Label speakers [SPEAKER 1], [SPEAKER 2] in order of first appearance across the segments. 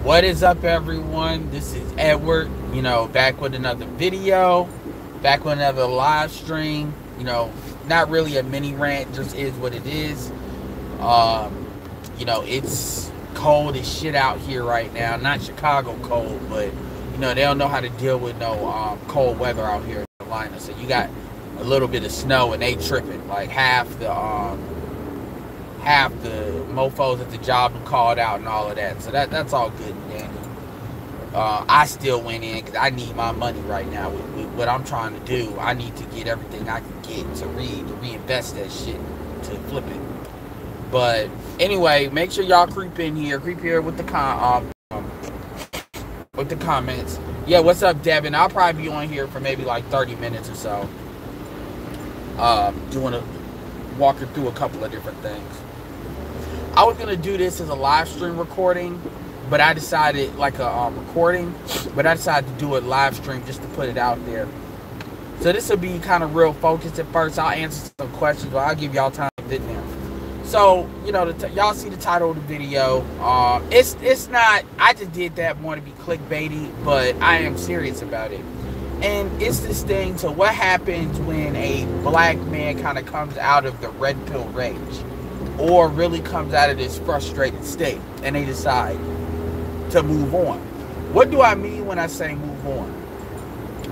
[SPEAKER 1] What is up, everyone? This is Edward, back with another video, back with another live stream. Not really a mini rant, just is what it is. It's cold as shit out here right now. Not Chicago cold, but they don't know how to deal with no cold weather out here in Carolina. So you got a little bit of snow and they tripping. Like half the mofos at the job and called out and all of that. So that's all good and dandy. I still went in because I need my money right now with what I'm trying to do. I need to get everything I can get to reinvest that shit, to flip it. But anyway, make sure y'all creep here with the comments. Yeah, what's up, Devin? I'll probably be on here for maybe like 30 minutes or so. Walking through a couple of different things. I was gonna do this as a live stream recording, but I decided to do it live stream just to put it out there. So this will be kind of real focused at first. I'll answer some questions, but I'll give y'all time to get there. So y'all see the title of the video. It's not. I just did that more to be clickbaity, but I am serious about it. And it's this thing to what happens when a black man kind of comes out of the red pill rage, or really comes out of this frustrated state, and they decide to move on. What do I mean when I say move on?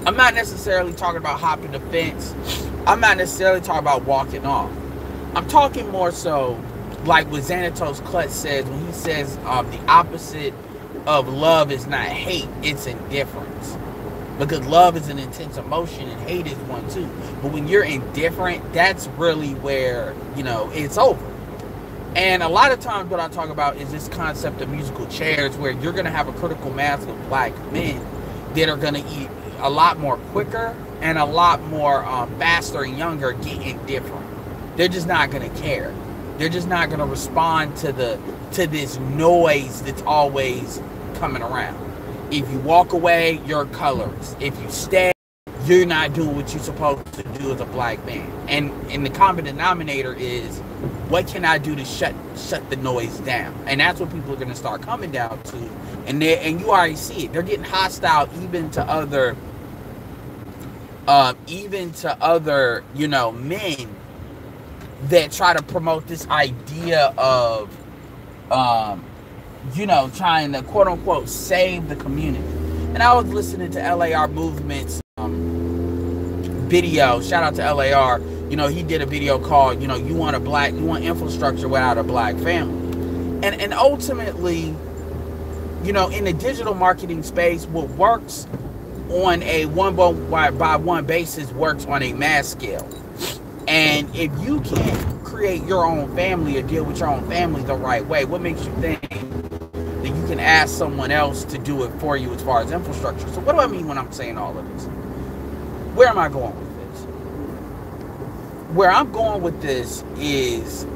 [SPEAKER 1] I'm not necessarily talking about hopping the fence. I'm not necessarily talking about walking off. I'm talking more so like what Xanatos Clutch says when he says the opposite of love is not hate, it's indifference. Because love is an intense emotion and hate is one too. But when you're indifferent, that's really where, it's over. And a lot of times what I talk about is this concept of musical chairs, where you're going to have a critical mass of black men that are going to eat a lot more quicker and a lot more faster and younger, get indifferent. They're just not going to care. They're just not going to respond to this noise that's always coming around. If you walk away, you're colorless. If you stay, you're not doing what you're supposed to do as a black man. And the common denominator is, what can I do to shut the noise down? And that's what people are going to start coming down to. And you already see it. They're getting hostile even to other men that try to promote this idea of trying to quote unquote save the community. And I was listening to LAR Movement's video. Shout out to LAR. He did a video called, you want infrastructure without a black family. And ultimately, in the digital marketing space, what works on a one by one basis works on a mass scale. And if you can't create your own family or deal with your own family the right way, what makes you think that you can ask someone else to do it for you as far as infrastructure? So what do I mean when I'm saying all of this? Where am I going with this? Where I'm going with this is,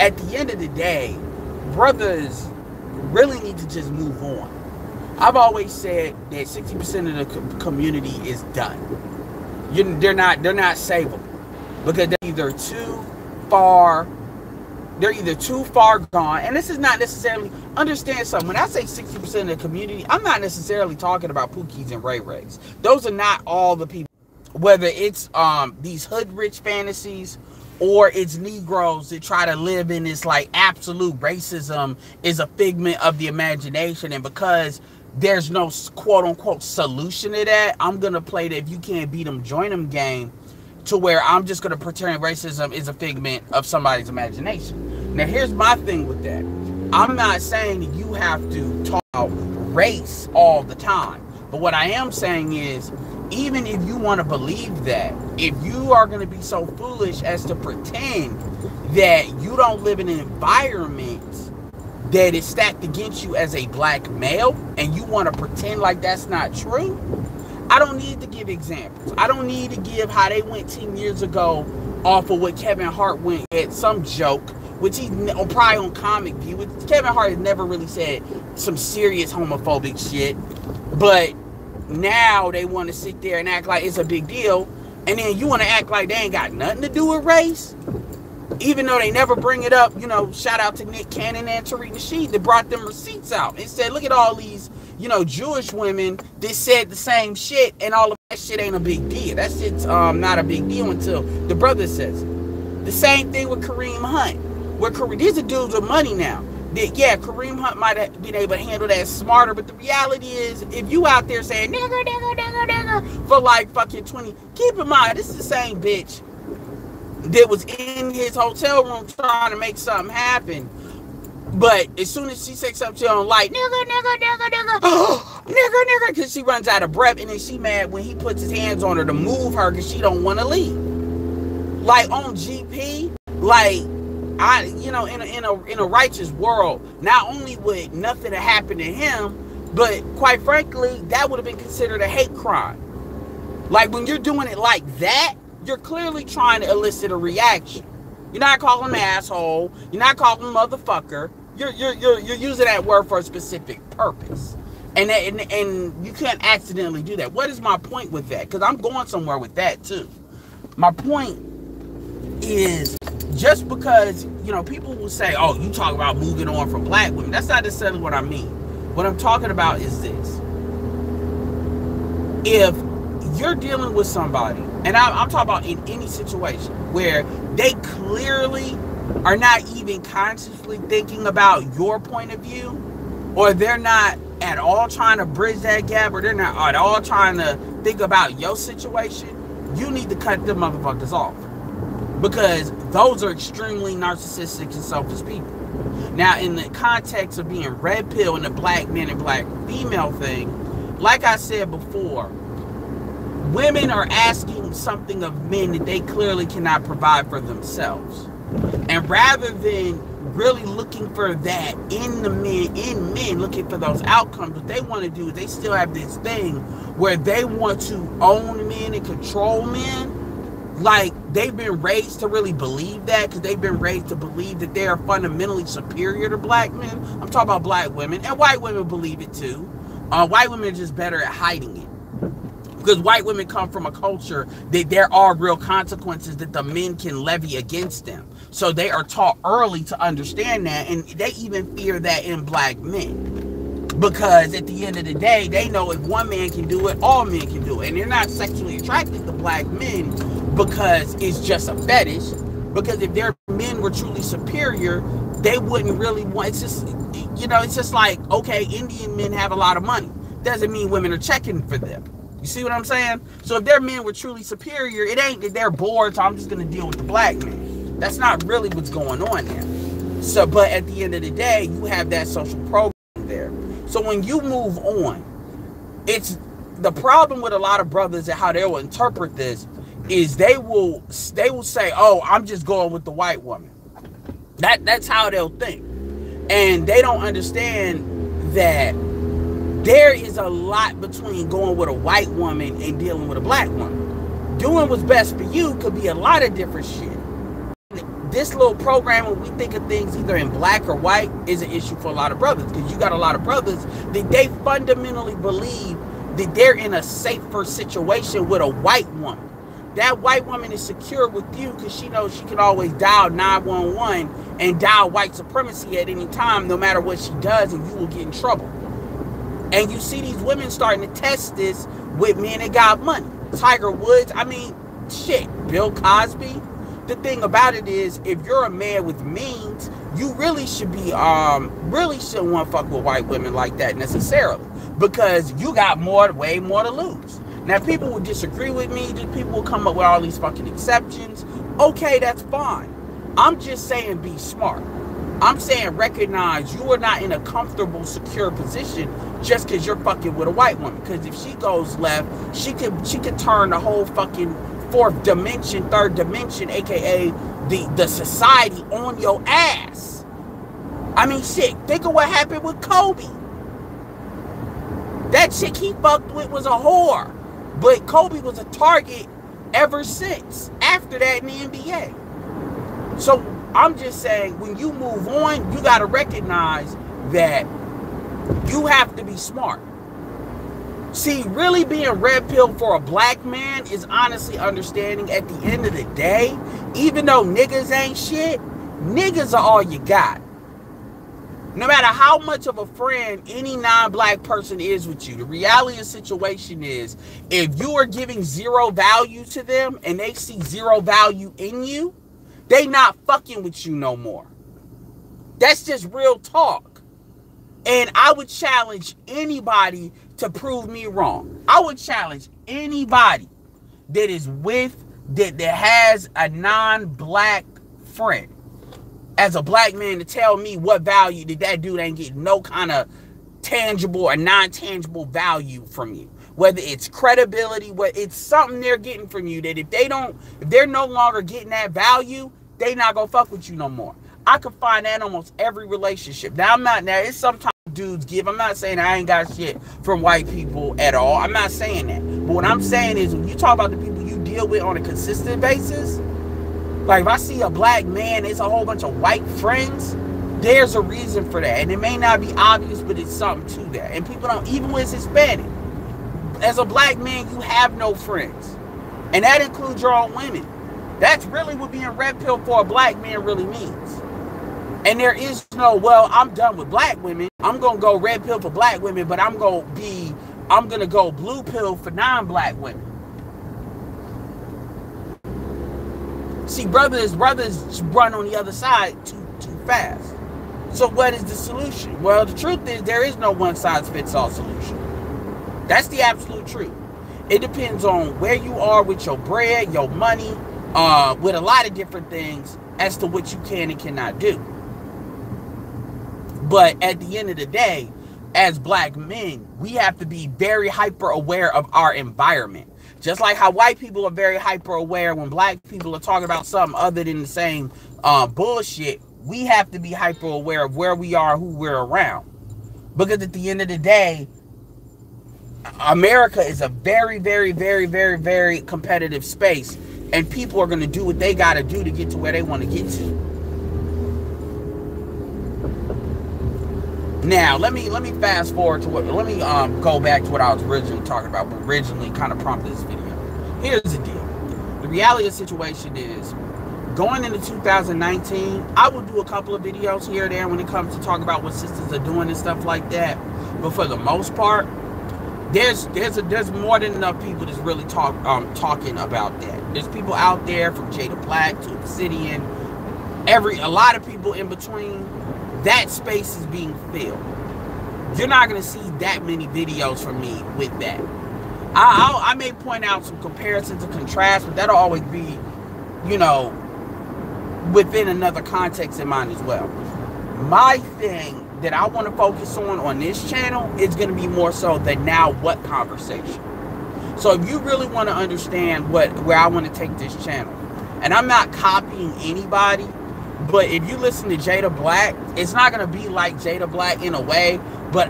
[SPEAKER 1] at the end of the day, brothers really need to just move on. I've always said that 60% of the community is done. They're not savable, because they're either too far gone. And this is not necessarily, understand something, when I say 60% of the community, I'm not necessarily talking about Pookies and Ray Rays. Those are not all the people. Whether it's these hood rich fantasies, or it's Negroes that try to live in this like absolute racism is a figment of the imagination. And because there's no quote unquote solution to that, I'm gonna play the if you can't beat them, join them game, to where I'm just gonna pretend racism is a figment of somebody's imagination. Now here's my thing with that. I'm not saying that you have to talk about race all the time, but what I am saying is, even if you want to believe that, if you are going to be so foolish as to pretend that you don't live in an environment that is stacked against you as a black male, and you want to pretend like that's not true, I don't need to give examples. I don't need to give how they went 10 years ago off of what Kevin Hart went at some joke, which he's probably on Comic View, which Kevin Hart has never really said some serious homophobic shit, but now they want to sit there and act like it's a big deal, and then you want to act like they ain't got nothing to do with race. Even though they never bring it up, you know, shout out to Nick Cannon and Tariq Nasheed that brought them receipts out and said, look at all these, you know, Jewish women that said the same shit, and all of that shit ain't a big deal. That shit's not a big deal until the brother says it. The same thing with Kareem Hunt. These are dudes with money now. That, yeah, Kareem Hunt might have been able to handle that smarter, but the reality is, if you out there saying nigger, nigger, nigger, nigger for like fucking 20, keep in mind, this is the same bitch that was in his hotel room trying to make something happen. But as soon as she says something she don't like, nigger, nigger, nigger, nigger, nigger, nigger, because she runs out of breath, and then she mad when he puts his hands on her to move her because she don't want to leave. Like on GP, like, you know, in a righteous world, not only would nothing have happened to him, but quite frankly, that would have been considered a hate crime. Like, when you're doing it like that, you're clearly trying to elicit a reaction. You're not calling him asshole. You're not calling him motherfucker. You're using that word for a specific purpose, and you can't accidentally do that. What is my point with that? Because I'm going somewhere with that too. My point is, just because, you know, people will say, oh, you talk about moving on from black women. That's not necessarily what I mean. What I'm talking about is this. If you're dealing with somebody, and I'm talking about in any situation where they clearly are not even consciously thinking about your point of view, or they're not at all trying to bridge that gap, or they're not at all trying to think about your situation, you need to cut them motherfuckers off. Because those are extremely narcissistic and selfish people. Now, in the context of being red pill and the black men and black female thing, like I said before, women are asking something of men that they clearly cannot provide for themselves. And rather than really looking for that in men, looking for those outcomes, what they want to do is they still have this thing where they want to own men and control men. Like, they've been raised to really believe that, because they've been raised to believe that they are fundamentally superior to black men. I'm talking about black women, and white women believe it too. White women are just better at hiding it, because white women come from a culture that there are real consequences that the men can levy against them. So they are taught early to understand that, and they even fear that in black men. Because at the end of the day, they know if one man can do it, all men can do it. And they're not sexually attracted to black men because it's just a fetish. Because if their men were truly superior, they wouldn't really want, it's just, you know, it's just like, okay, Indian men have a lot of money. Doesn't mean women are checking for them. You see what I'm saying? So if their men were truly superior, it ain't that they're bored, so I'm just going to deal with the black man. That's not really what's going on there. So, but at the end of the day, you have that social program there. So when you move on, it's the problem with a lot of brothers and how they will interpret this is they will say, oh, I'm just going with the white woman. That's how they'll think. And they don't understand that there is a lot between going with a white woman and dealing with a black woman. Doing what's best for you could be a lot of different shit. This little program, when we think of things either in black or white, is an issue for a lot of brothers, because you got a lot of brothers that they fundamentally believe that they're in a safer situation with a white woman. That white woman is secure with you because she knows she can always dial 911 and dial white supremacy at any time, no matter what she does, and you will get in trouble. And you see these women starting to test this with men that got money. Tiger Woods, I mean, shit, Bill Cosby. The thing about it is, if you're a man with means, you really should be, really shouldn't want to fuck with white women like that necessarily, because you got way more to lose. Now, people will disagree with me. People will come up with all these fucking exceptions. Okay, that's fine. I'm just saying be smart. I'm saying recognize you are not in a comfortable, secure position just because you're fucking with a white woman. Because if she goes left, she could turn the whole fucking fourth dimension, third dimension, aka the society, on your ass. I mean, shit, think of what happened with Kobe. That chick he fucked with was a whore, but Kobe was a target ever since, after that in the NBA. So I'm just saying, when you move on, you got to recognize that you have to be smart. See, really being red pill for a black man is honestly understanding at the end of the day, even though niggas ain't shit, niggas are all you got. No matter how much of a friend any non-black person is with you, the reality of the situation is, if you are giving zero value to them and they see zero value in you, they not fucking with you no more. That's just real talk. And I would challenge anybody to prove me wrong. I would challenge anybody that is with, that has a non-black friend, as a black man, to tell me what value that dude ain't getting no kind of tangible or non-tangible value from you. Whether it's credibility, whether it's something they're getting from you, that if they're no longer getting that value, they not gonna fuck with you no more. I can find that in almost every relationship. Now it's sometimes dudes give. I'm not saying I ain't got shit from white people at all. I'm not saying that. But what I'm saying is, when you talk about the people you deal with on a consistent basis, like if I see a black man, it's a whole bunch of white friends, there's a reason for that. And it may not be obvious, but it's something to that. And people don't, even when it's Hispanic, as a black man, you have no friends. And that includes your own women. That's really what being red pill for a black man really means. And there is no, well, I'm done with black women, I'm going to go red pill for black women, but I'm going to go blue pill for non-black women. See, brothers run on the other side too fast. So what is the solution? Well, the truth is, there is no one-size-fits-all solution. That's the absolute truth. It depends on where you are with your bread, your money, with a lot of different things as to what you can and cannot do. But at the end of the day, as black men, we have to be very hyper aware of our environment. Just like how white people are very hyper aware when black people are talking about something other than the same bullshit, we have to be hyper aware of where we are, who we're around. Because at the end of the day, America is a very, very, very, very, very competitive space. And people are going to do what they got to do to get to where they want to get to. Now, let me fast forward to let me go back to what I was originally talking about, what originally kind of prompted this video. Here's the deal. The reality of the situation is, going into 2019, I will do a couple of videos here or there when it comes to talk about what sisters are doing and stuff like that. But for the most part, there's more than enough people that's really talking about that. There's people out there from Jada Black to Obsidian, a lot of people in between. That space is being filled. You're not going to see that many videos from me with that. I may point out some comparisons and contrasts, but that'll always be, you know, within another context in mind as well. My thing that I want to focus on this channel is going to be more so the now what conversation. So if you really want to understand where I want to take this channel, and I'm not copying anybody, but if you listen to Jada Black, it's not going to be like Jada Black in a way, but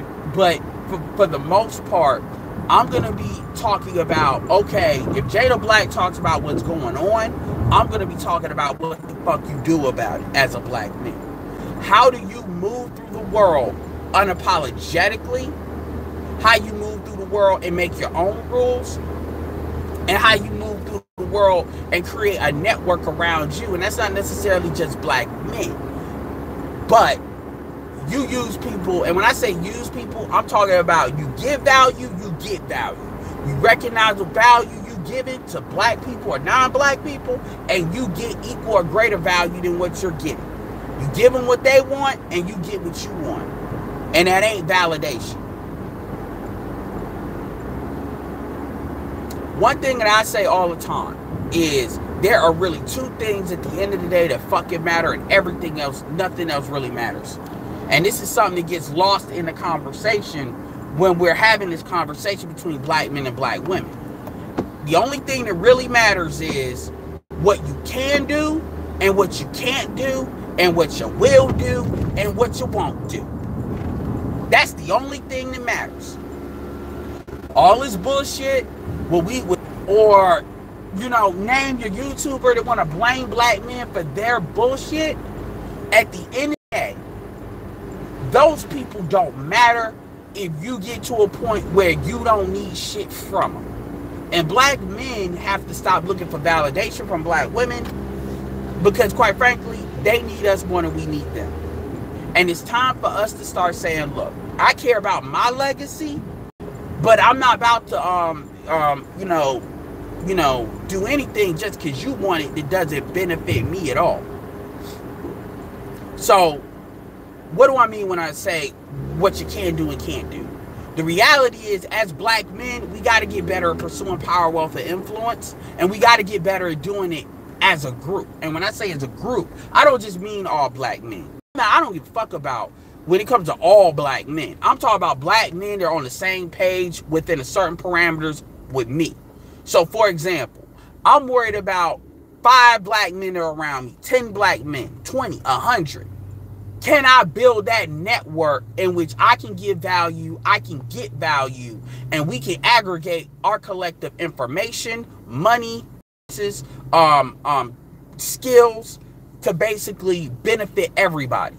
[SPEAKER 1] for the most part, I'm going to be talking about, okay, if Jada Black talks about what's going on, I'm going to be talking about what the fuck you do about it as a black man. How do you move through the world unapologetically? How you move through the world and make your own rules? And how you move through the world and create a network around you. And that's not necessarily just black men. But you use people, and when I say use people, I'm talking about you give value, you get value. You recognize the value you give it to black people or non-black people, and you get equal or greater value than what you're getting. You give them what they want, and you get what you want. And that ain't validation. One thing that I say all the time is there are really two things at the end of the day that fucking matter, and everything else, nothing else really matters. And this is something that gets lost in the conversation when we're having this conversation between black men and black women. The only thing that really matters is what you can do and what you can't do and what you will do and what you won't do. That's the only thing that matters. All this bullshit, or, you know, name your YouTuber that want to blame black men for their bullshit, at the end of the day, those people don't matter. if you get to a point where you don't need shit from them. And black men have to stop looking for validation from black women, because quite frankly, they need us more than we need them. And it's time for us to start saying, look, I care about my legacy, but I'm not about to do anything just because you want it that doesn't benefit me at all. So what do I mean when I say what you can do and can't do? The reality is, as black men, we got to get better at pursuing power, wealth, and influence. And we got to get better at doing it as a group. And when I say as a group, I don't just mean all black men. Now, I don't give a fuck about when it comes to all black men. I'm talking about black men that are on the same page within a certain parameters with me. So, for example, I'm worried about 5 black men that are around me, 10 black men, 20, 100. Can I build that network in which I can give value, I can get value, and we can aggregate our collective information, money, skills to basically benefit everybody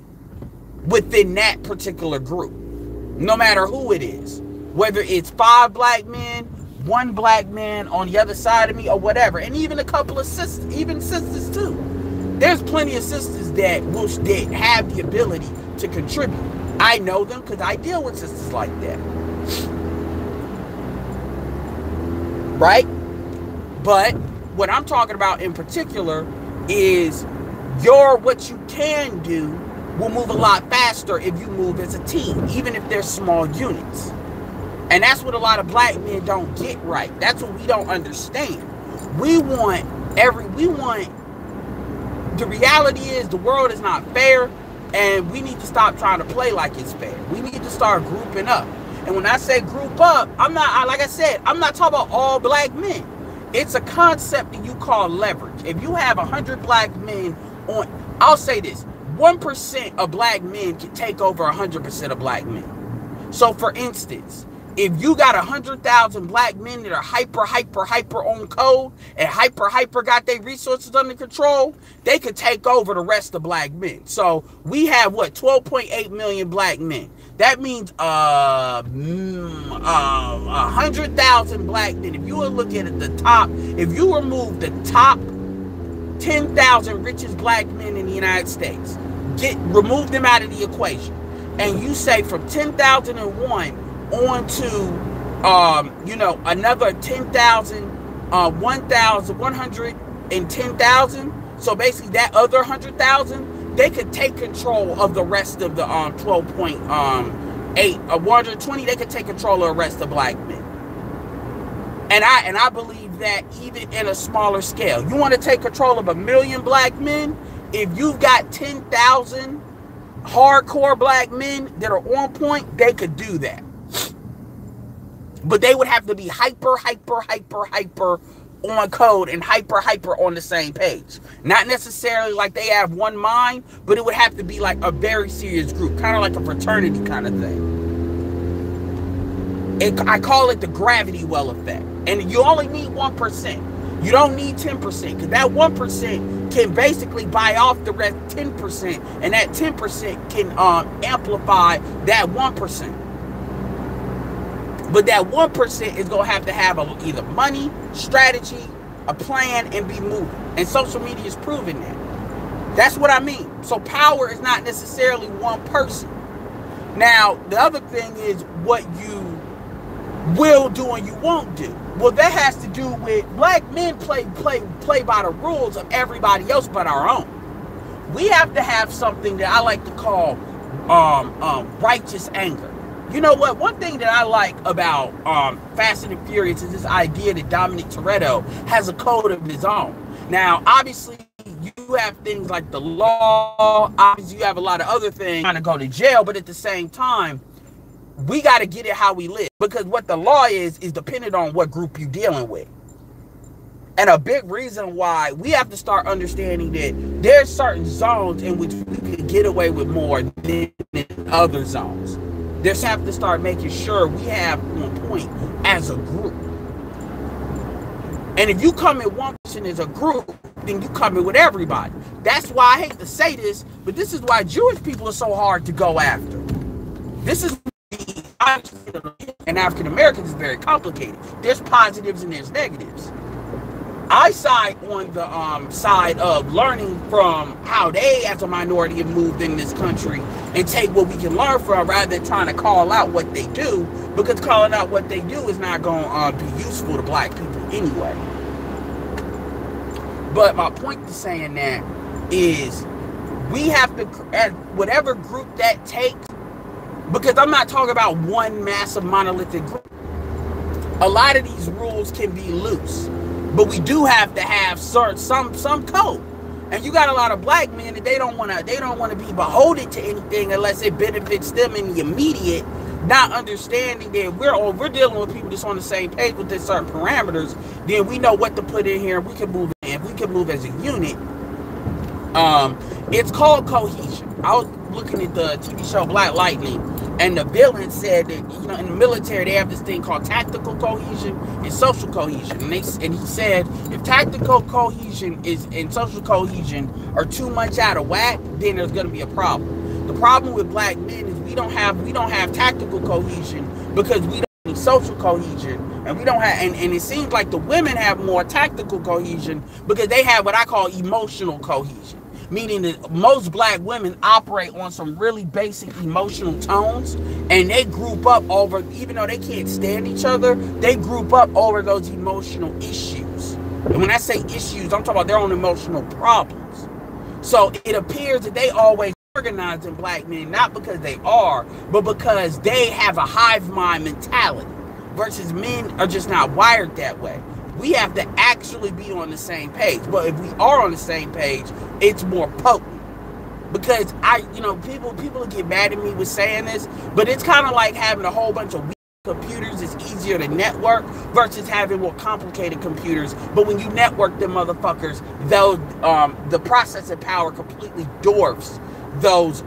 [SPEAKER 1] within that particular group, no matter who it is, whether it's 5 black men, 1 black man on the other side of me, or whatever, and even a couple of sisters, even sisters too. There's plenty of sisters that have the ability to contribute. I know them because I deal with sisters like that. Right? But what I'm talking about in particular is what you can do will move a lot faster if you move as a team, even if they're small units. And that's what a lot of black men don't get right. That's what we don't understand. The reality is the world is not fair, and we need to stop trying to play like it's fair. We need to start grouping up. And when I say group up, like I said, I'm not talking about all black men. It's a concept that you call leverage. If you have 100 black men I'll say this, 1% of black men can take over 100% of black men. So for instance, if you got 100,000 black men that are hyper on code and hyper got their resources under control, they could take over the rest of black men. So we have 12.8 million black men. That means 100,000 black men. If you were looking at the top, if you remove the top 10,000 richest black men in the United States, remove them out of the equation, and you say from 10,001 on to another 10,000, 110,000. So basically that other 100,000, they could take control of the rest of the 12.8 or 120. They could take control of the rest of black men. And I believe that even in a smaller scale, you want to take control of 1 million black men. If you've got 10,000 hardcore black men that are on point, they could do that. But they would have to be hyper on code and hyper on the same page. Not necessarily like they have one mind, but it would have to be like a very serious group, kind of like a fraternity kind of thing. I call it the gravity well effect. And you only need 1%. You don't need 10%, because that 1% can basically buy off the rest 10%, and that 10% can amplify that 1%. But that 1% is going to have either money, strategy, a plan, and be moving. And social media is proving that. That's what I mean. So power is not necessarily one person. Now, the other thing is what you will do and you won't do. Well, that has to do with black men play by the rules of everybody else but our own. We have to have something that I like to call righteous anger. You know what? One thing that I like about Fast and Furious is this idea that Dominic Toretto has a code of his own. Now, obviously, you have things like the law. Obviously, you have a lot of other things trying to go to jail. But at the same time, we got to get it how we live. Because what the law is dependent on what group you're dealing with. And a big reason why we have to start understanding that there's certain zones in which we can get away with more than in other zones. There's have to start making sure we have on point as a group. And if you come in one person as a group, then you come in with everybody. That's why I hate to say this, but this is why Jewish people are so hard to go after. This is and African Americans is very complicated. There's positives and there's negatives. I side on the side of learning from how they, as a minority, have moved in this country and take what we can learn from, rather than trying to call out what they do, because calling out what they do is not going to be useful to black people anyway. But my point to saying that is we have to, at whatever group that takes, because I'm not talking about one massive monolithic group. A lot of these rules can be loose, but we do have to have some code. And you got a lot of black men that they don't want to be beholden to anything unless it benefits them in the immediate, not understanding that we're dealing with people that's on the same page with this certain parameters. Then we know what to put in here. We can move in. We can move as a unit. It's called cohesion. I was looking at the TV show Black Lightning, and the villain said that, you know, in the military they have this thing called tactical cohesion and social cohesion. And he said if tactical cohesion and social cohesion are too much out of whack, then there's going to be a problem. The problem with black men is we don't have tactical cohesion because we don't have social cohesion, and we don't have, and it seems like the women have more tactical cohesion because they have what I call emotional cohesion. Meaning that most black women operate on some really basic emotional tones, and they group up over, even though they can't stand each other, they group up over those emotional issues. And when I say issues, I'm talking about their own emotional problems. So it appears that they always organize in black men, not because they are, but because they have a hive mind mentality, versus men are just not wired that way. We have to actually be on the same page. But if we are on the same page, it's more potent. Because people get mad at me with saying this, but it's kind of like having a whole bunch of weak computers. It's easier to network versus having more complicated computers. But when you network them motherfuckers, those the processing power completely dwarfs those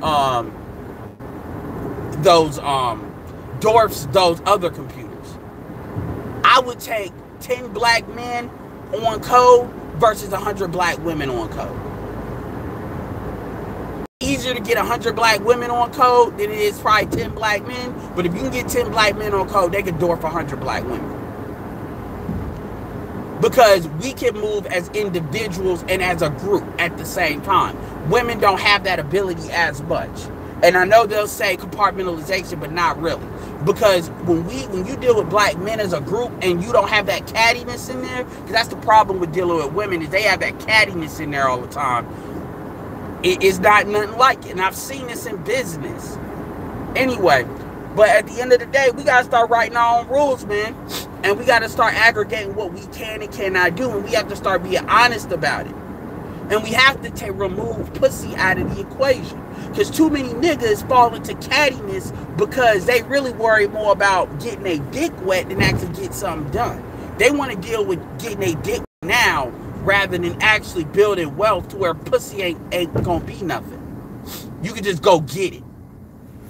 [SPEAKER 1] other computers. I would take 10 black men on code versus 100 black women on code. Easier to get 100 black women on code than it is probably 10 black men. But if you can get 10 black men on code, they can dwarf 100 black women. Because we can move as individuals and as a group at the same time. Women don't have that ability as much. And I know they'll say compartmentalization, but not really. Because when you deal with black men as a group and you don't have that cattiness in there, because that's the problem with dealing with women, is they have that cattiness in there all the time. It's not nothing like it. And I've seen this in business. Anyway, but at the end of the day, we got to start writing our own rules, man. And we got to start aggregating what we can and cannot do. And we have to start being honest about it. And we have to remove pussy out of the equation. Because too many niggas fall into cattiness because they really worry more about getting their dick wet than actually get something done. They want to deal with getting their dick now rather than actually building wealth to where pussy ain't gonna be nothing. You can just go get it.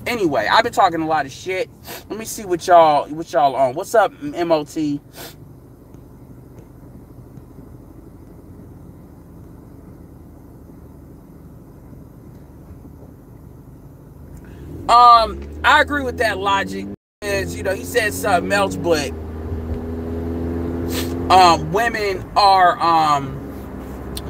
[SPEAKER 1] Anyway, I've been talking a lot of shit. Let me see what y'all on. What's up, MOT? I agree with that logic. As you know, he said something else, but women are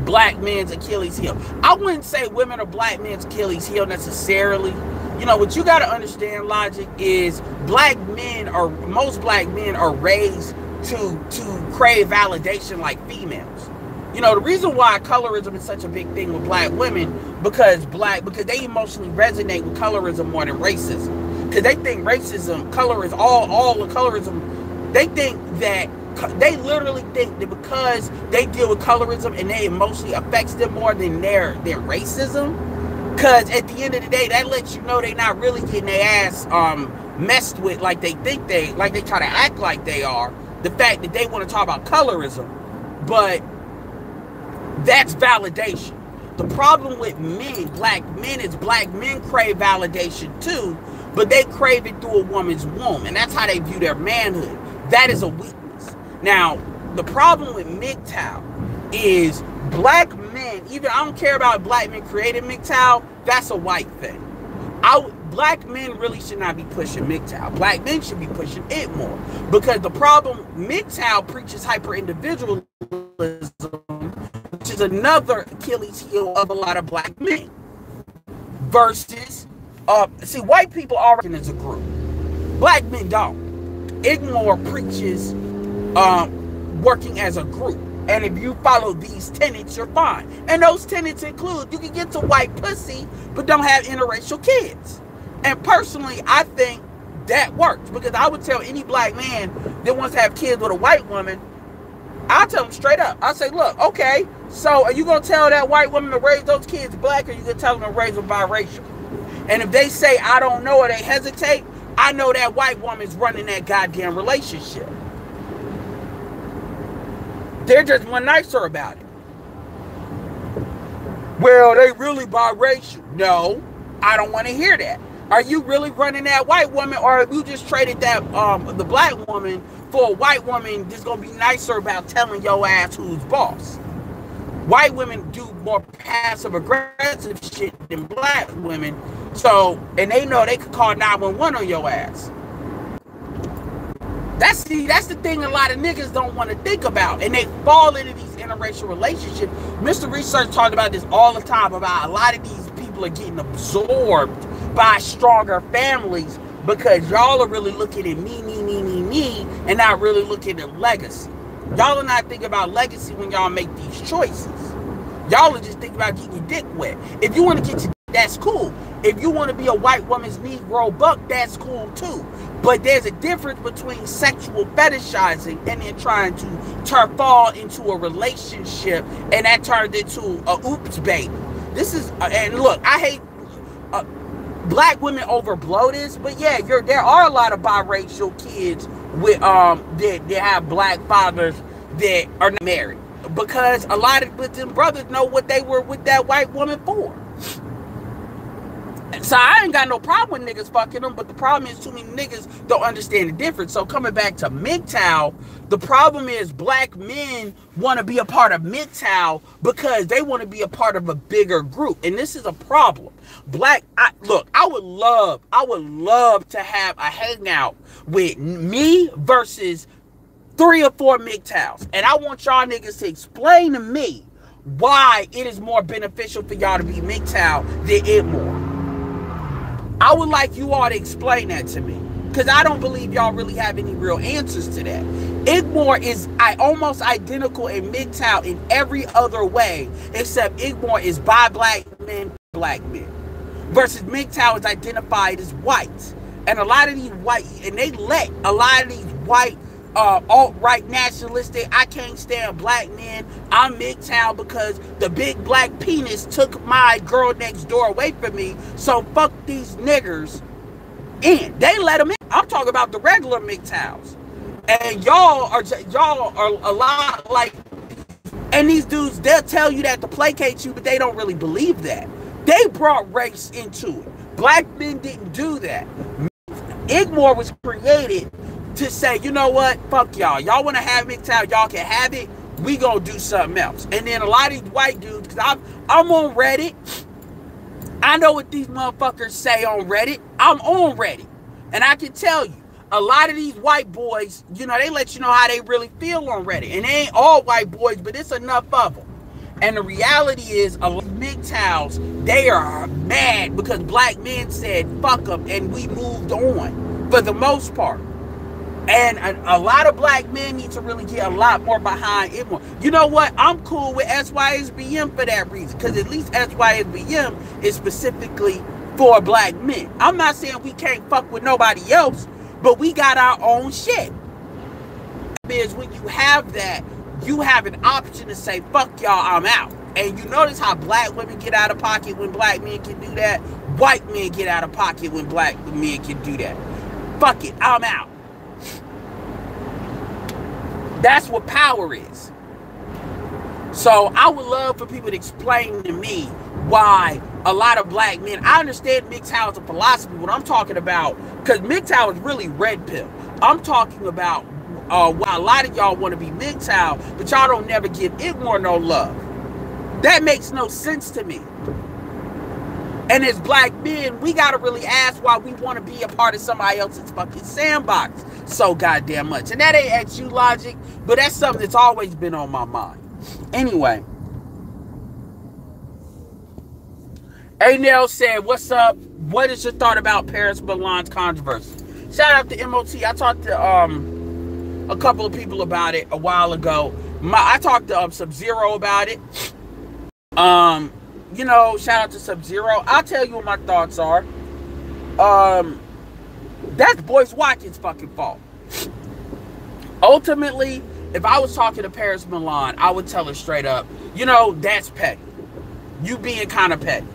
[SPEAKER 1] black men's Achilles heel. I wouldn't say women are black men's Achilles heel necessarily. You know, what you got to understand, logic, is most black men are raised to crave validation like females. You know, the reason why colorism is such a big thing with black women, because they emotionally resonate with colorism more than racism. Because they think colorism, all the colorism, they literally think that because they deal with colorism and they emotionally affects them more than their racism. Because at the end of the day, that lets you know they're not really getting their ass messed with like they try to act like they are. The fact that they want to talk about colorism, but that's validation. The problem with black men, is black men crave validation too, but they crave it through a woman's womb, and that's how they view their manhood. That is a weakness. Now, the problem with MGTOW is black men, I don't care about black men creating MGTOW, that's a white thing. Black men really should not be pushing MGTOW. Black men should be pushing it more. Because the problem, MGTOW preaches hyper-individualism, which is another Achilles heel of a lot of black men. Versus, see, white people are working as a group. Black men don't. Igmore preaches working as a group. And if you follow these tenets, you're fine. And those tenets include you can get to white pussy, but don't have interracial kids. And personally, I think that works. Because I would tell any black man that wants to have kids with a white woman, I'll tell them straight up. I'll say, look, okay, so are you going to tell that white woman to raise those kids black, or are you going to tell them to raise them biracial? And if they say, I don't know, or they hesitate, I know that white woman's running that goddamn relationship. They're just one nicer about it. Well, they really biracial. No, I don't want to hear that. Are you really running that white woman, or have you just traded that the black woman for a white woman that's going to be nicer about telling your ass who's boss? White women do more passive-aggressive shit than black women. So, and they know they could call 911 on your ass. That's the thing a lot of niggas don't want to think about. And they fall into these interracial relationships. Mr. Research talked about this all the time, about a lot of these people are getting absorbed by stronger families because y'all are really looking at me, and not really looking at legacy. Y'all are not thinking about legacy when y'all make these choices. Y'all are just thinking about getting your dick wet. If you want to get your dick, that's cool. If you want to be a white woman's Negro buck, that's cool too. But there's a difference between sexual fetishizing and then trying to fall into a relationship, and that turned into a oops baby. This is, and look, I hate black women overblow this, but yeah, there are a lot of biracial kids with that have black fathers that are not married, because a lot of them brothers know what they were with that white woman for. So I ain't got no problem with niggas fucking them, but the problem is too many niggas don't understand the difference. So coming back to MGTOW, the problem is black men want to be a part of MGTOW because they want to be a part of a bigger group. And this is a problem. Look, I would love to have a hangout with me versus 3 or 4 MGTOWs. And I want y'all niggas to explain to me why it is more beneficial for y'all to be MGTOW than Igmore. I would like you all to explain that to me, because I don't believe y'all really have any real answers to that. Igmore is almost identical in MGTOW in every other way, except Igmore is by black men, versus MGTOW is identified as white. And a lot of these white, and they let a lot of these white alt-right nationalistic, I can't stand black men, I'm MGTOW because the big black penis took my girl next door away from me, so fuck these niggers in. They let them in. I'm talking about the regular MGTOWs. And y'all are a lot like, and these dudes, they'll tell you that to placate you, but they don't really believe that. They brought race into it. Black men didn't do that. Igmore was created to say, you know what, fuck y'all. Y'all want to have MGTOW, y'all can have it. We gonna do something else. And then a lot of these white dudes, because I'm on Reddit. I know what these motherfuckers say on Reddit. I'm on Reddit. And I can tell you, a lot of these white boys, you know, they let you know how they really feel on Reddit. And they ain't all white boys, but it's enough of them. And the reality is, a lot of MGTOWs, they are mad because black men said, fuck them, and we moved on, for the most part. And a lot of black men need to really get a lot more behind it more. You know what? I'm cool with SYSBM for that reason. Because at least SYSBM is specifically for black men. I'm not saying we can't fuck with nobody else, but we got our own shit. Because when you have that, you have an option to say, fuck y'all, I'm out. And you notice how black women get out of pocket when black men can do that? White men get out of pocket when black men can do that. Fuck it, I'm out. That's what power is. So I would love for people to explain to me why a lot of black men, I understand MGTOW is a philosophy, what I'm talking about, because MGTOW is really red pill. I'm talking about why a lot of y'all want to be MGTOW, but y'all don't never give Igmore no love. That makes no sense to me. And as black men, we gotta really ask why we want to be a part of somebody else's fucking sandbox so goddamn much. And that ain't at you, Logic, but that's something that's always been on my mind. Anyway, A-Nail said, what's up? What is your thought about Paris Milan's controversy? Shout out to MOT. I talked to a couple of people about it a while ago. I talked to Sub-Zero about it. You know, shout out to Sub-Zero. I'll tell you what my thoughts are. That's Boyce Watkins' fucking fault. Ultimately, if I was talking to Paris Milan, I would tell her straight up, you know, that's petty. You being kind of petty.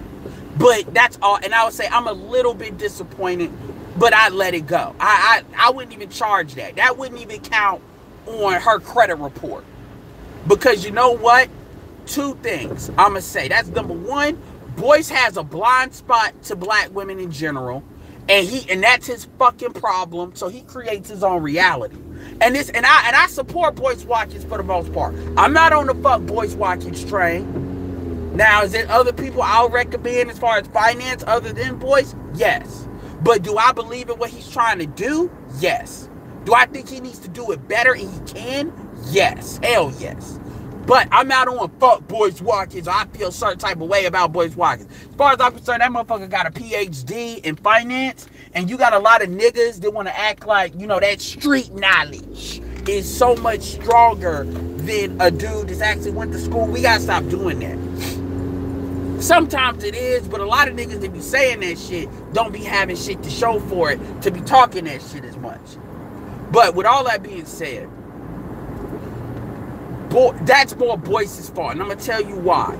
[SPEAKER 1] But that's all. And I would say I'm a little bit disappointed, but I let it go. I wouldn't even charge that. That wouldn't even count on her credit report. Because you know what? Two things I'm going to say. That's number one. Boyce has a blind spot to black women in general. And that's his fucking problem. So he creates his own reality. And I support Boyce Watkins for the most part. I'm not on the fuck Boyce Watkins train. Now, is there other people I'll recommend as far as finance other than Boyce? Yes. But do I believe in what he's trying to do? Yes. Do I think he needs to do it better and he can? Yes. Hell yes. But I'm not on fuck Boyce Watkins. I feel a certain type of way about Boyce Watkins. As far as I'm concerned, that motherfucker got a PhD in finance. And you got a lot of niggas that want to act like, you know, that street knowledge is so much stronger than a dude that's actually went to school. We got to stop doing that. Sometimes it is, but a lot of niggas that be saying that shit don't be having shit to show for it to be talking that shit as much. But with all that being said, that's more Boyce's fault, and I'm going to tell you why.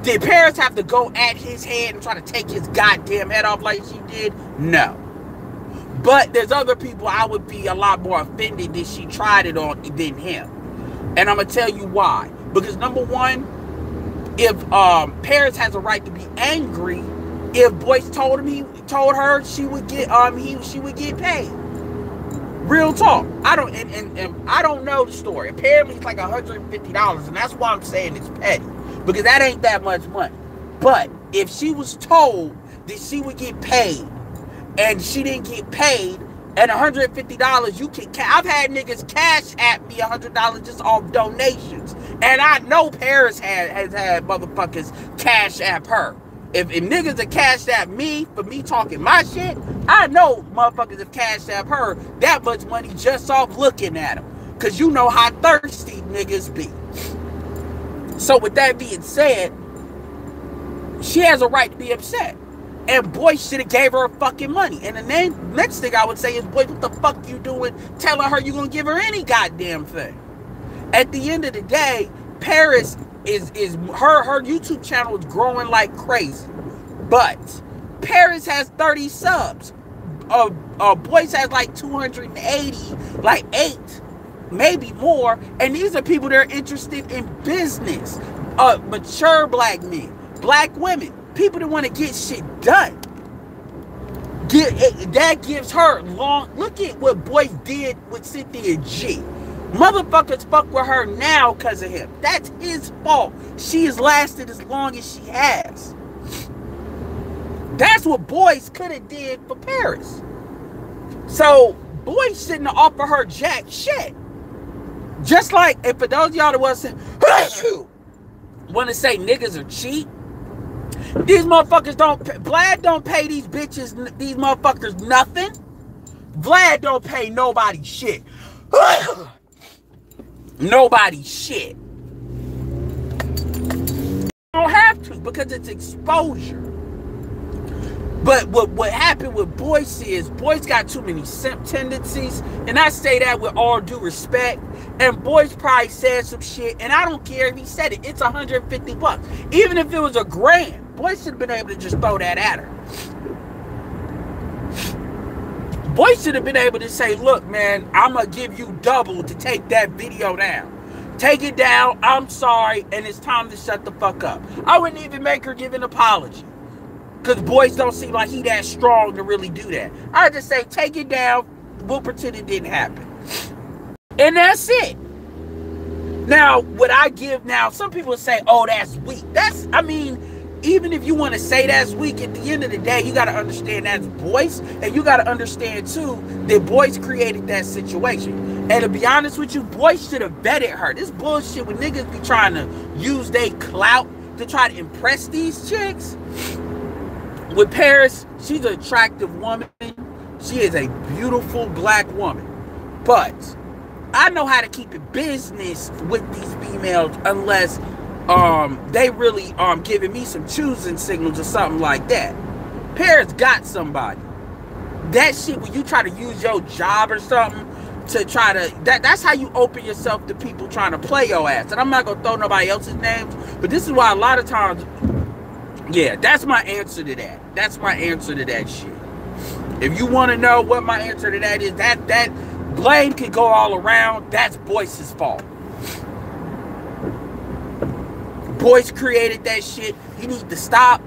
[SPEAKER 1] Did Paris have to go at his head and try to take his goddamn head off like she did? No. But there's other people I would be a lot more offended that she tried it on than him. And I'm going to tell you why. Because number one, if Paris has a right to be angry, if Boyce told her she would get she would get paid. Real talk. I don't I don't know the story. Apparently it's like $150, and that's why I'm saying it's petty. Because that ain't that much money. But if she was told that she would get paid and she didn't get paid, and $150 you can I've had niggas cash at me $100 just off donations. And I know Paris has had motherfuckers cash app her. If niggas are cashed at me for me talking my shit, I know motherfuckers have cashed at her that much money just off looking at them. Because you know how thirsty niggas be. So with that being said, she has a right to be upset. And Boyce should have gave her fucking money. And the next thing I would say is, Boyce, what the fuck you doing telling her you gonna give her any goddamn thing? At the end of the day, Paris is her YouTube channel is growing like crazy. But Paris has 30 subs. Boyce has like 280, like 8. Maybe more, and these are people that are interested in business, mature black men, black women, people that want to get shit done. That gives her long. Look at what Boyce did with Cynthia G. Motherfuckers fuck with her now because of him. That's his fault. She has lasted as long as she has. That's what Boyce could have did for Paris. So Boyce shouldn't have offered her jack shit. Just like, and for those of y'all that want to say niggas are cheap, these motherfuckers Vlad don't pay these bitches, these motherfuckers nothing. Vlad don't pay nobody shit. Nobody shit. You don't have to because it's exposure. But what happened with Boyce is Boyce got too many simp tendencies, and I say that with all due respect. And Boyce probably said some shit, and I don't care if he said it. It's $150. Even if it was $1,000, Boyce should have been able to just throw that at her. Boyce should have been able to say, look, man, I'm going to give you double to take that video down. Take it down, I'm sorry, and it's time to shut the fuck up. I wouldn't even make her give an apology. Because Boyce don't seem like he that strong to really do that. I just say, take it down. We'll pretend it didn't happen. And that's it. Now, what I give now, some people say, oh, that's weak. I mean, even if you want to say that's weak, at the end of the day, you got to understand that's Boyce, and you got to understand too that Boyce created that situation. And to be honest with you, Boyce should have vetted her. This bullshit when niggas be trying to use their clout to try to impress these chicks. With Paris, she's an attractive woman. She is a beautiful black woman. But I know how to keep it business with these females unless they really giving me some choosing signals or something like that. Paris got somebody. That shit when you try to use your job or something to try to that's how you open yourself to people trying to play your ass. And I'm not gonna throw nobody else's names, but this is why a lot of times, yeah, that's my answer to that. That's my answer to that shit. If you want to know what my answer to that is, that blame can go all around. That's Boyce's fault. Boyce created that shit. He need to stop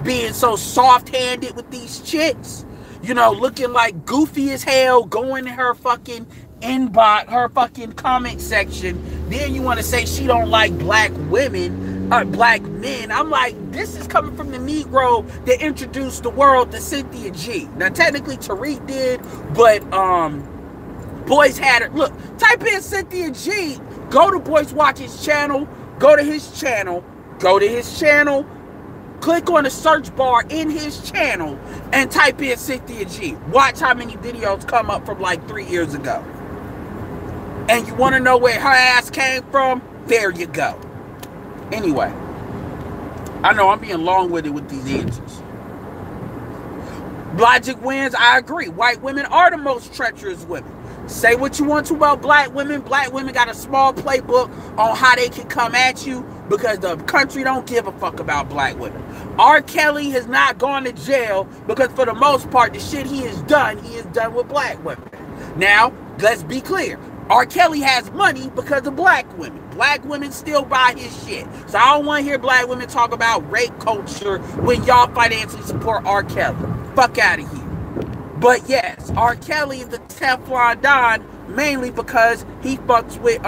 [SPEAKER 1] being so soft-handed with these chicks. You know, looking like goofy as hell, going in her fucking inbox, her fucking comment section. Then you want to say she don't like black women, black men. I'm like, this is coming from the Negro that introduced the world to Cynthia G. Now, technically, Tariq did, but Boyce had it. Look, type in Cynthia G. Go to Boyce Watch's channel. Go to his channel. Go to his channel. Click on the search bar in his channel and type in Cynthia G. Watch how many videos come up from like 3 years ago. And you want to know where her ass came from? There you go. Anyway, I know I'm being long-winded with these answers. Logic wins. I agree. White women are the most treacherous women. Say what you want to about black women. Black women got a small playbook on how they can come at you because the country don't give a fuck about black women. R. Kelly has not gone to jail because for the most part, the shit he has done with black women. Now, let's be clear. R. Kelly has money because of black women. Black women still buy his shit. So I don't want to hear black women talk about rape culture when y'all financially support R. Kelly. Fuck out of here. But yes, R. Kelly is the Teflon Don mainly because he fucks with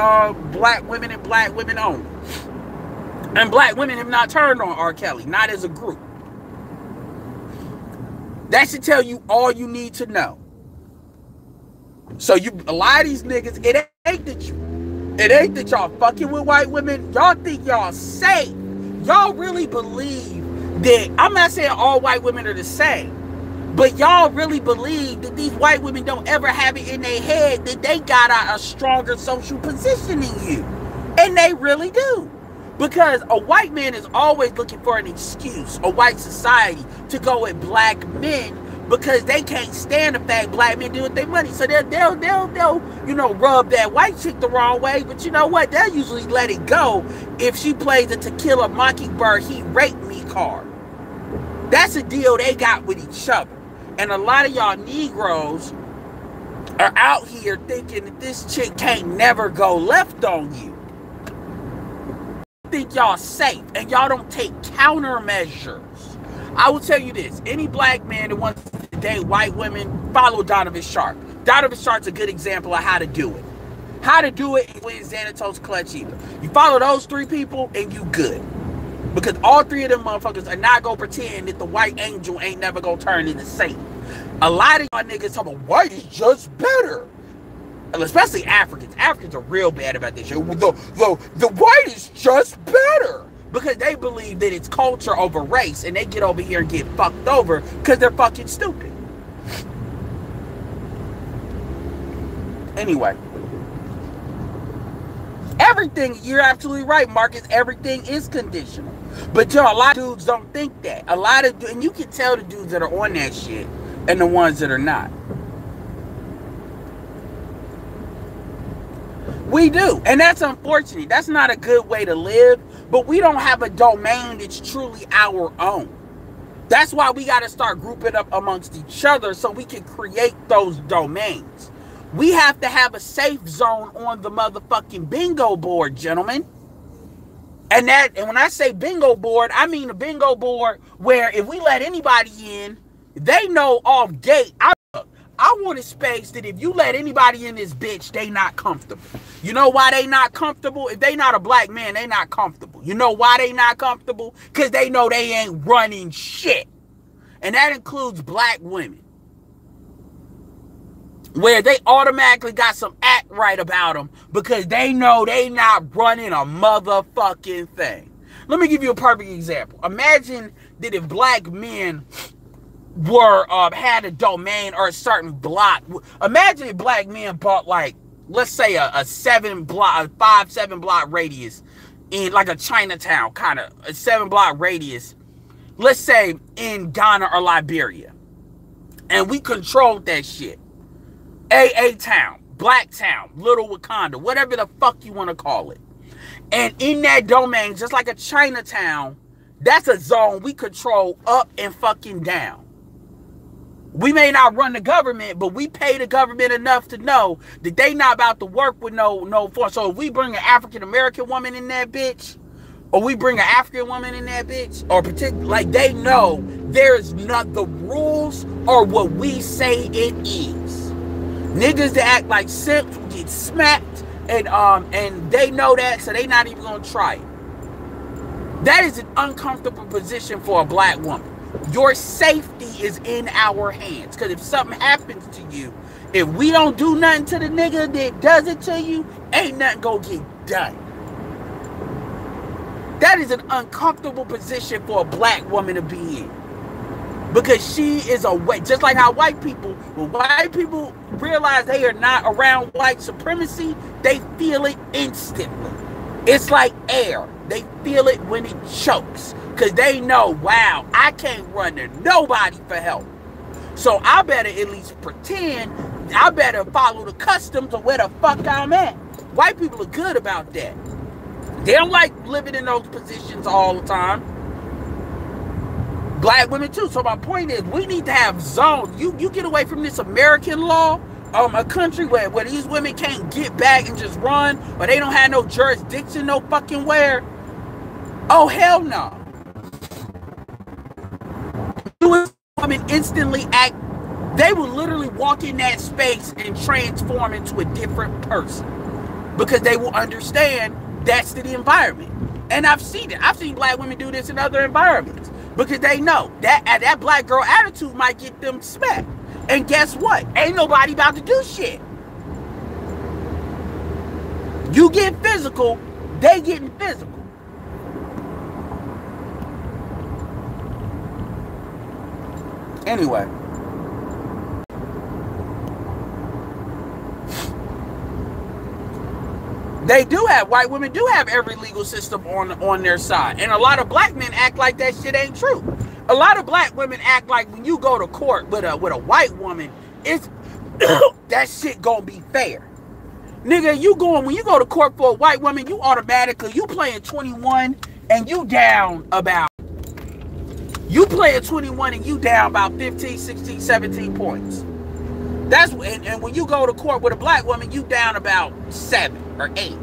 [SPEAKER 1] black women and black women only. And black women have not turned on R. Kelly, not as a group. That should tell you all you need to know. So a lot of these niggas, it ain't that y'all fucking with white women. Y'all think y'all safe. Y'all really believe that, I'm not saying all white women are the same, but y'all really believe that these white women don't ever have it in their head that they got a stronger social position than you. And they really do. Because a white man is always looking for an excuse, a white society, to go at black men because they can't stand the fact black men do with their money. So they'll you know, rub that white chick the wrong way. But you know what? They'll usually let it go if she plays a To Kill a Mockingbird, he raped me card. That's a deal they got with each other. And a lot of y'all Negroes are out here thinking that this chick can't never go left on you. Think y'all safe and y'all don't take countermeasures. I will tell you this, any black man that wants to date white women, follow Donovan Sharp. Donovan Sharp's a good example of how to do it. How to do it with Xanatos Clutch either. You follow those three people and you good. Because all three of them motherfuckers are not gonna pretend that the white angel ain't never gonna turn into Satan. A lot of y'all niggas talk about white is just better. Especially Africans. Africans are real bad about this shit. The white is just better. Because they believe that it's culture over race. And they get over here and get fucked over because they're fucking stupid. Anyway. Everything, you're absolutely right, Marcus. Everything is conditional. But yo, a lot of dudes don't think that. And you can tell the dudes that are on that shit and the ones that are not. We do. And that's unfortunate. That's not a good way to live. But we don't have a domain that's truly our own. That's why we got to start grouping up amongst each other so we can create those domains. We have to have a safe zone on the motherfucking bingo board, gentlemen. And when I say bingo board, I mean a bingo board where if we let anybody in, they know off gate, I want a space that if you let anybody in this bitch, they not comfortable. You know why they not comfortable? If they not a black man, they not comfortable. You know why they not comfortable? Because they know they ain't running shit. And that includes black women. Where they automatically got some act right about them because they know they not running a motherfucking thing. Let me give you a perfect example. Imagine that if black men were had a domain or a certain block. Imagine if black men bought, like, let's say a 5-7 block radius in like a Chinatown, kind of a 7-block radius, let's say in Ghana or Liberia, and we controlled that shit. AA town, black town, little Wakanda, whatever the fuck you want to call it. And in that domain, just like a Chinatown, that's a zone we control up and fucking down. We may not run the government, but we pay the government enough to know that they not about to work with no force. So if we bring an African-American woman in that bitch, or we bring an African woman in that bitch, or like, they know there's not the rules or what we say it is. Niggas that act like simps will get smacked, and they know that, so they not even gonna try it. That is an uncomfortable position for a black woman. Your safety is in our hands. Because if something happens to you, if we don't do nothing to the nigga that does it to you, ain't nothing gonna get done. That is an uncomfortable position for a black woman to be in. Because she is just like how white people, when white people realize they are not around white supremacy, they feel it instantly. It's like air. They feel it when it chokes. Because they know, wow, I can't run to nobody for help. So I better at least pretend, I better follow the customs of where the fuck I'm at. White people are good about that. They don't like living in those positions all the time. Black women too. So my point is, we need to have zones. You get away from this American law, a country where these women can't get back and just run, or they don't have no jurisdiction no fucking where. Oh, hell no. Women instantly act, they will literally walk in that space and transform into a different person because they will understand that's the environment. And I've seen it. I've seen black women do this in other environments because they know that black girl attitude might get them smacked. And guess what? Ain't nobody about to do shit. You get physical, they getting physical. Anyway, white women do have every legal system on their side. And a lot of black men act like that shit ain't true. A lot of black women act like when you go to court with a white woman, it's that shit gonna be fair. Nigga, when you go to court for a white woman, you playing 21 and you down about, you playing 21 and you down about 15, 16, 17 points. And when you go to court with a black woman, you down about 7 or 8.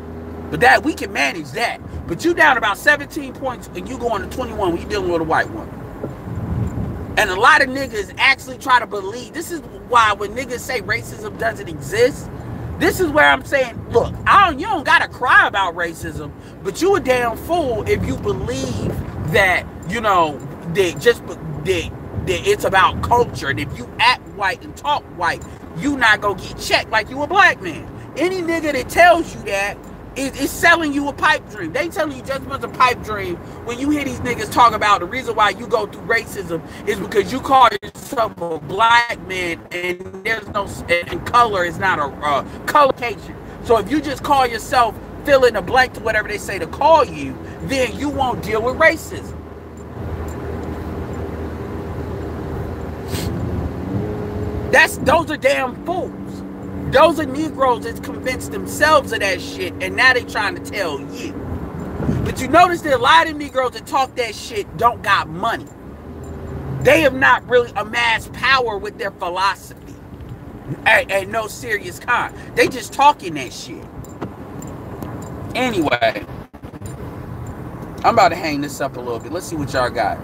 [SPEAKER 1] But that, we can manage that. But you down about 17 points and you going to 21 when you dealing with a white woman. And a lot of niggas actually try to believe, this is why when niggas say racism doesn't exist, this is where I'm saying, look, you don't gotta cry about racism, but you a damn fool if you believe that, that it's about culture. And if you act white and talk white, you not gonna get checked like you a black man. Any nigga that tells you that is selling you a pipe dream. They telling you just as a pipe dream when you hear these niggas talk about the reason why you go through racism is because you call yourself a black man and there's no, and color is not a collocation. So if you just call yourself fill in the blank to whatever they say to call you, then you won't deal with racism. Those are damn fools. Those are Negroes that's convinced themselves of that shit, and now they trying to tell you. But you notice that a lot of Negroes that talk that shit don't got money. They have not really amassed power with their philosophy. At no serious kind. They just talking that shit. Anyway, I'm about to hang this up a little bit. Let's see what y'all got.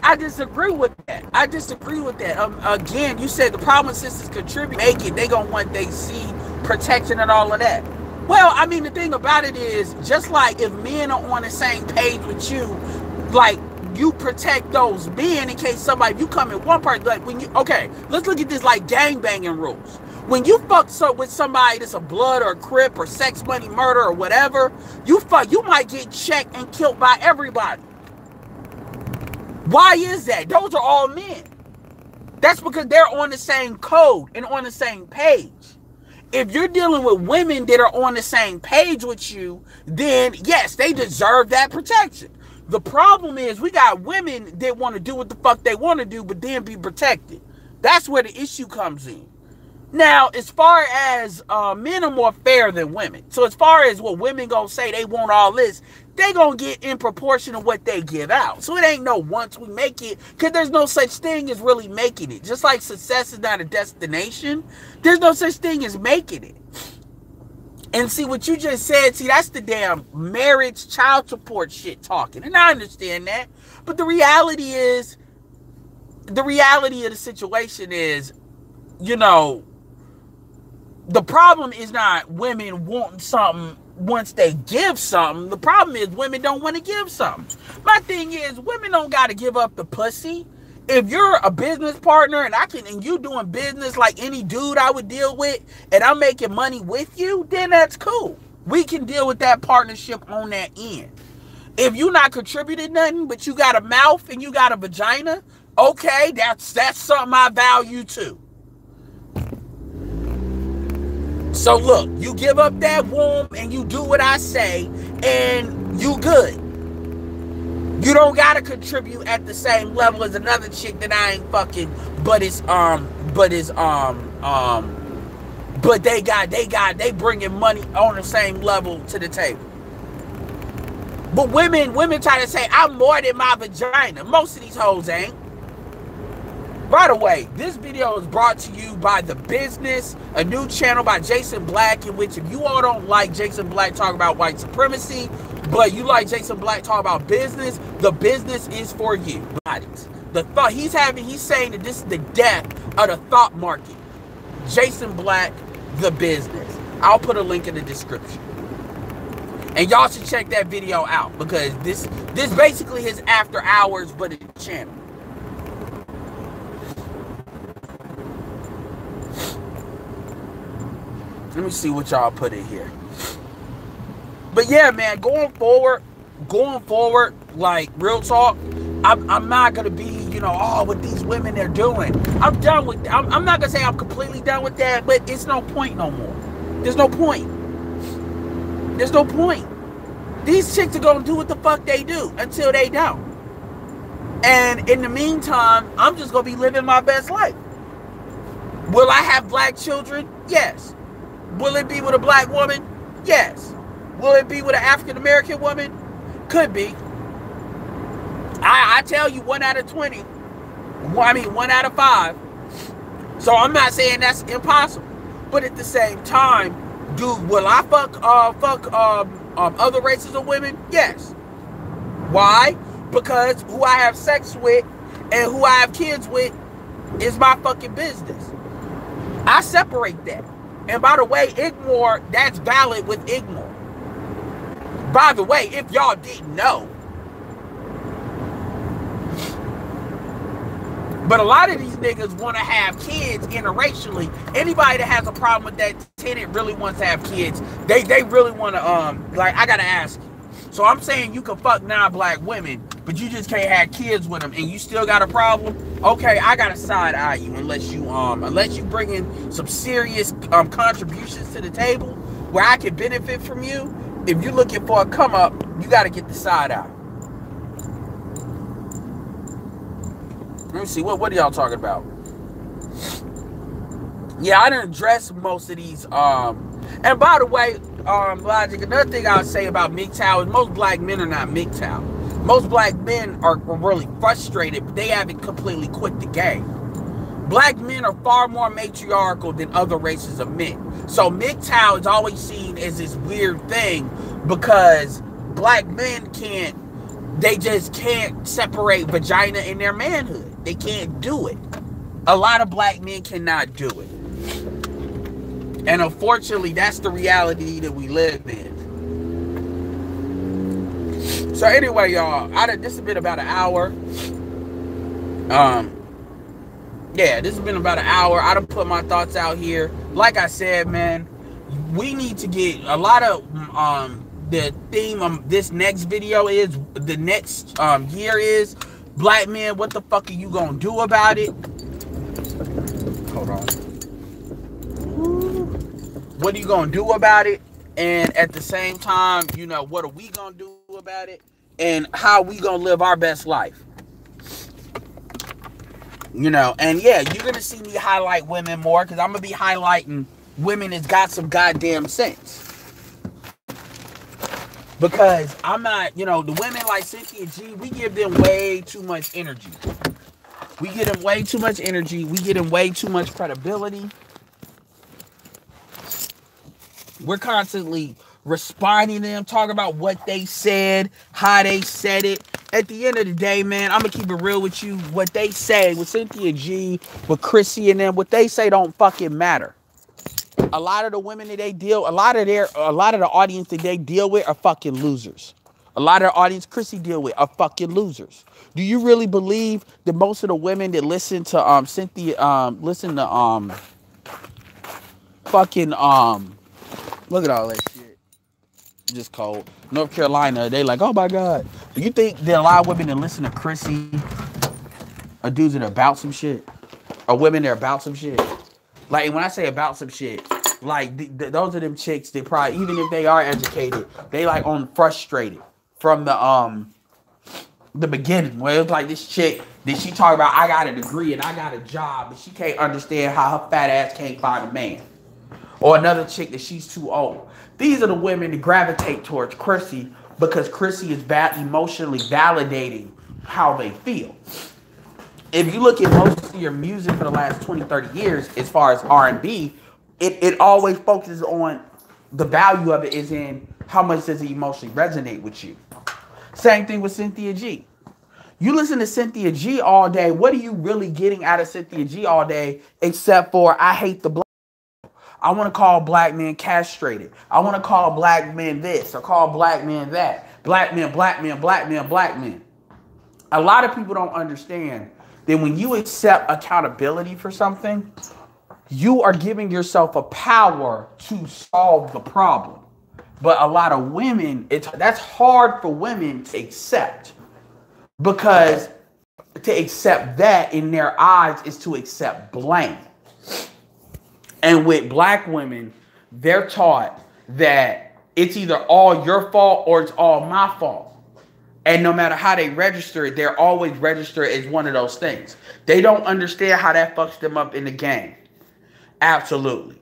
[SPEAKER 1] I disagree with that. I disagree with that. Again, you said the problem with sisters contribute, make it. They gonna want they see protection and all of that. Well, I mean, the thing about it is, just like if men are on the same page with you, like you protect those men in case somebody, if you come in one part, like when you, okay, let's look at this like gang banging rules. When you fuck with somebody that's a blood or a crip or sex, money, murder or whatever, you might get checked and killed by everybody. Why is that? Those are all men. That's because they're on the same code and on the same page. If you're dealing with women that are on the same page with you, then yes, they deserve that protection. The problem is we got women that want to do what the fuck they want to do, but then be protected. That's where the issue comes in. Now, as far as men are more fair than women. So as far as what women gonna say they want all this, they gonna get in proportion of what they give out. So it ain't no once we make it, because there's no such thing as really making it. Just like success is not a destination, there's no such thing as making it. And see what you just said, see, that's the damn marriage child support shit talking. And I understand that. But the reality is, the reality of the situation is, you know, the problem is not women wanting something once they give something. The problem is women don't want to give something. My thing is, women don't got to give up the pussy. If you're a business partner and you doing business like any dude I would deal with, and I'm making money with you, then that's cool. We can deal with that partnership on that end. If you're not contributing nothing, but you got a mouth and you got a vagina, okay, that's something I value too. So look, you give up that womb and you do what I say and you good. You don't gotta contribute at the same level as another chick that I ain't fucking, but they bringing money on the same level to the table. But women try to say I'm more than my vagina. Most of these hoes ain't. By the way, this video is brought to you by The Business, a new channel by Jason Black, in which if you all don't like Jason Black talk about white supremacy, but you like Jason Black talk about business, The Business is for you. The thought he's saying that this is the death of the thought market. Jason Black, The Business. I'll put a link in the description. And y'all should check that video out, because this basically his after hours, but a channel. Let me see what y'all put in here. But yeah, man, going forward, like real talk, I'm not gonna be, you know, oh, what these women they're doing. I'm done with. I'm not gonna say I'm completely done with that, but it's no point no more. There's no point. There's no point. These chicks are gonna do what the fuck they do until they don't. And in the meantime, I'm just gonna be living my best life. Will I have black children? Yes. Will it be with a black woman? Yes. Will it be with an African American woman? Could be. I tell you, 1 out of 20. I mean, 1 out of 5. So I'm not saying that's impossible. But at the same time, will I fuck other races of women? Yes. Why? Because who I have sex with and who I have kids with is my fucking business. I separate that. And by the way, Igmore, that's valid with Igmore. By the way, if y'all didn't know. But a lot of these niggas want to have kids interracially. Anybody that has a problem with that tenant really wants to have kids. They really want to, like, I got to ask you. So I'm saying you can fuck non-black women, but you just can't have kids with them, and you still got a problem? Okay, I gotta side eye you unless you bring in some serious contributions to the table where I can benefit from you. If you're looking for a come up, you gotta get the side eye. Let me see, what are y'all talking about? Yeah, I didn't address most of these. And by the way, Logic, another thing I would say about MGTOW is most black men are not MGTOW. Most black men are really frustrated, but they haven't completely quit the game. Black men are far more matriarchal than other races of men. So MGTOW is always seen as this weird thing because black men can't They just can't separate vagina and their manhood. They can't do it. A lot of black men cannot do it. And unfortunately, that's the reality that we live in. So anyway, y'all, this has been about an hour. Yeah, this has been about an hour. I done put my thoughts out here. Like I said, man, we need to get a lot of the theme of this next video is the next year is black men, what the fuck are you gonna do about it? Hold on. What are you gonna do about it? And at the same time, you know, what are we gonna do about it? And how we gonna live our best life? You know, and yeah, you're gonna see me highlight women more because I'm gonna be highlighting women that's got some goddamn sense. Because I'm not, you know, the women like Cynthia G, we give them way too much energy. We give them way too much energy. We give them way too much credibility. We're constantly responding to them, talking about what they said, how they said it. At the end of the day, man, I'm going to keep it real with you. What they say with Cynthia G, with Chrissy and them, what they say don't fucking matter. A lot of the women that they deal, a lot of the audience that they deal with are fucking losers. A lot of the audience Chrissy deal with are fucking losers. Do you really believe that most of the women that listen to Cynthia, listen to fucking look at all that shit. Just cold. North Carolina, they like, oh my God. Do you think that a lot of women that listen to Chrissy are dudes that are about some shit? Or women that are about some shit? Like, when I say about some shit, like, those are them chicks that probably, even if they are educated, they like on frustrated from the beginning. Where it was like this chick, did she talk about, I got a degree and I got a job, but she can't understand how her fat ass can't find a man. Or another chick that she's too old. These are the women that gravitate towards Chrissy because Chrissy is emotionally validating how they feel. If you look at most of your music for the last 20, 30 years, as far as R&B, it always focuses on the value of it is in how much does it emotionally resonate with you. Same thing with Cynthia G. You listen to Cynthia G all day, what are you really getting out of Cynthia G all day except for I hate the black? I want to call black men castrated. I want to call black men this or call black men that. Black men, black men, black men, black men. A lot of people don't understand that when you accept accountability for something, you are giving yourself a power to solve the problem. But a lot of women, that's hard for women to accept. Because to accept that in their eyes is to accept blame. And with black women, they're taught that it's either all your fault or it's all my fault. And no matter how they register it, they're always registered as one of those things. They don't understand how that fucks them up in the game. Absolutely.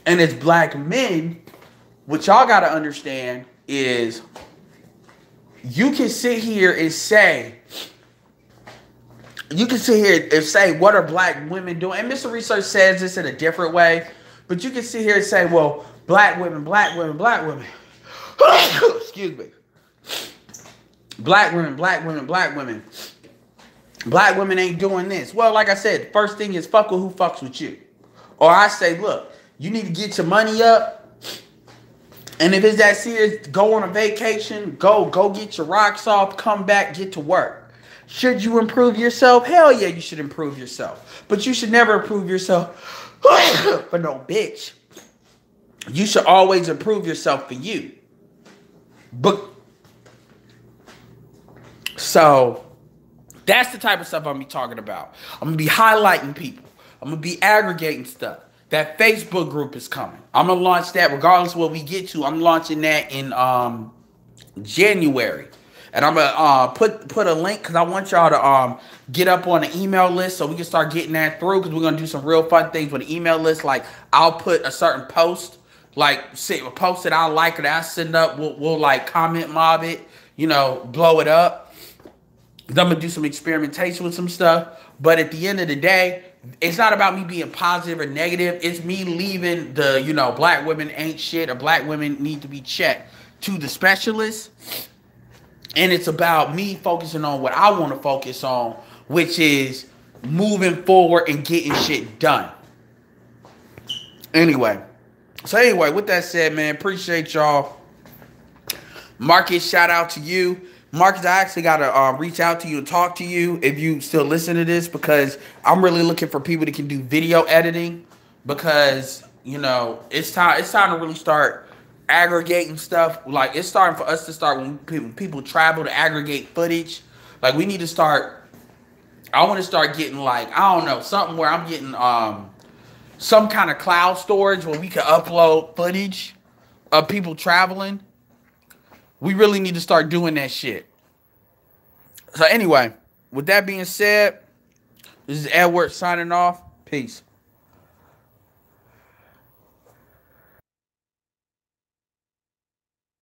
[SPEAKER 1] And as black men, what y'all got to understand is you can sit here and say, what are black women doing? And Mr. Research says this in a different way. But you can sit here and say, well, black women, black women, black women. Excuse me. Black women, black women, black women. Black women ain't doing this. Well, like I said, first thing is fuck with who fucks with you. Or I say, look, you need to get your money up. And if it's that serious, go on a vacation. Go get your rocks off. Come back, get to work. Should you improve yourself? Hell yeah, you should improve yourself. But you should never improve yourself for no bitch. You should always improve yourself for you. But so that's the type of stuff I'm going to be talking about. I'm going to be highlighting people. I'm going to be aggregating stuff. That Facebook group is coming. I'm going to launch that regardless of what we get to. I'm launching that in January. And I'm going to put a link because I want y'all to get up on the email list so we can start getting that through because we're going to do some real fun things with the email list. Like I'll put a certain post, like say a post that I like or that I send up. We'll like comment mob it, you know, blow it up. I'm going to do some experimentation with some stuff. But at the end of the day, it's not about me being positive or negative. It's me leaving the, you know, black women ain't shit or black women need to be checked to the specialists. And it's about me focusing on what I want to focus on, which is moving forward and getting shit done. Anyway, with that said, man, appreciate y'all. Marcus, shout out to you. Marcus, I actually got to reach out to you and talk to you if you still listen to this, because I'm really looking for people that can do video editing, because, you know, it's time to really start aggregating stuff. Like, it's starting for us to start when people travel to aggregate footage. Like, we need to start, I want to start getting, like, I don't know, something where I'm getting some kind of cloud storage where we can upload footage of people traveling. We really need to start doing that shit. So anyway, with that being said, this is Edward signing off. Peace.